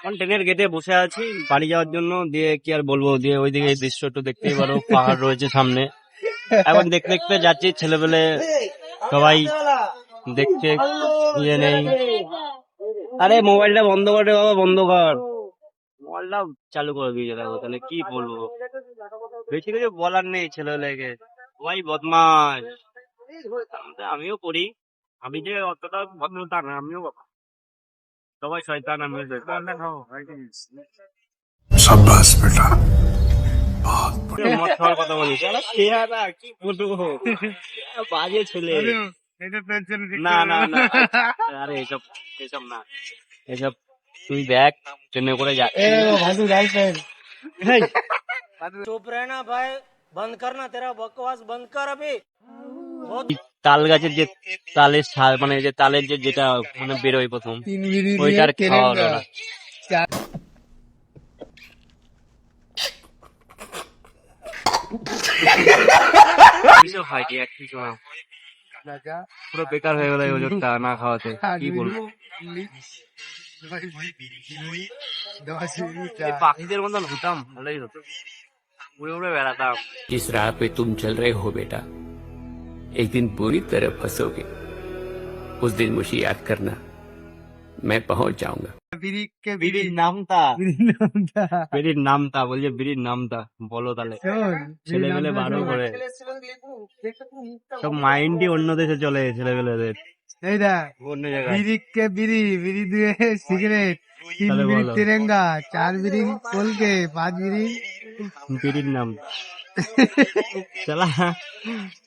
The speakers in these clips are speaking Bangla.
এখন ট্রেনের গেটে বসে আছি বাড়ি যাওয়ার জন্য, দিয়ে কি আর বলবো, দিয়ে ওইদিকে এই দৃশ্য একটু দেখতেই পারো, পাহাড় রয়েছে সামনে। এখন দেখতে দেখতে যাচ্ছি, ছেলেপেলে সবাই দেখছে, ইয়ে নেই। আরে মোবাইলটা বন্ধ করে বাবা, বন্ধ কর মোবাইলটা, চালু করে দিয়েছে দেখো, তাহলে কি বলবো, বেশি কিছু বলার নেই। ছেলেপেলেকে সবাই বদমাস, আমিও করি। আমি যে অতটা ভদ্রতা না, আমিও বাবা, সবাই শয়তান, আমিও শয়তান। शाबाश बेटा। মদ খাওয়ার কথা বলিস, আরে চেহারা কি বলবো, বাজে ছেলে। না না না, আরে এসব এসব না, এসব তুই দেখ ট্রেনে করে যাচ্ছি। चुप रहना भाई, बंद करना, तेरा बकवास बंद कर अभी। তাল গাছের যে তালের মানে যে তালের যেটা মানে বেরোয় প্রথম, ওইটার খাওয়া হলো না। কিছু হয়নি, এক কিছু না, পুরো বেকার হয়ে গেল এই ওজনটা না খাওয়াতে, কি বলবো। এই পাখিদের মতন হতাম, ভালোই হতো, উড়ে উড়ে বেড়াতাম। जिस राह पे तुम चल रहे हो बेटा, एक दिन पूरी तरह फंसोगे। उस दिन मुझे याद करना, मैं पहुंच जाऊंगा। বিড়ির নামটা, বিড়ির নামটা বলছে, বিড়ির নামটা বলো তাহলে। ছেলেমেলে বারো করে সব মাইন্ডই অন্য দেশে চলে, ছেলেমেলেদের এই দেখ, অন্য জায়গায়। বিড়ি কে বিড়ি, বিড়ি দুয়ে সিগারেট, 3 তাহলে বিড়ি বলো। তিরঙ্গা, 4 বিড়ি কলকে, 5 বিড়ি বিড়ির নাম চালা,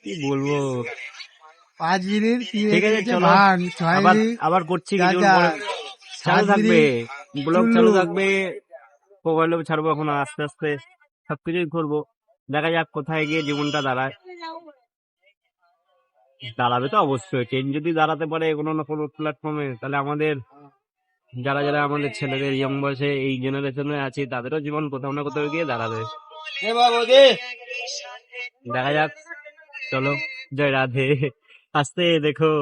কি বলবো। 5 বিড়ির ঠিক আছে চলো, ভান, 6 আবার বিড়ি আবার করছি কিছু গাঁজা, পরে, চালু 7 থাকবে, বিড়ি ব্লগ চুল্লু। চালু থাকবে, মোবাইলে ছাড়বো এখন আস্তে আস্তে, সবকিছুই করবো। দেখা যাক কোথায় গিয়ে জীবনটা দাঁড়ায়। দাঁড়াবে তো অবশ্যই, ট্রেন যদি দাঁড়াতে পারে কোনো না কোনো প্ল্যাটফর্মে, তাহলে আমাদের যারা যারা আমাদের ছেলেদের ইয়ং বয়সে এই জেনারেশনে আছে, তাদেরও জীবন কোথাও না কোথাও গিয়ে দাঁড়াবে। দেখা যাক, চলো, জয় রাধে। আস্তে দেখো।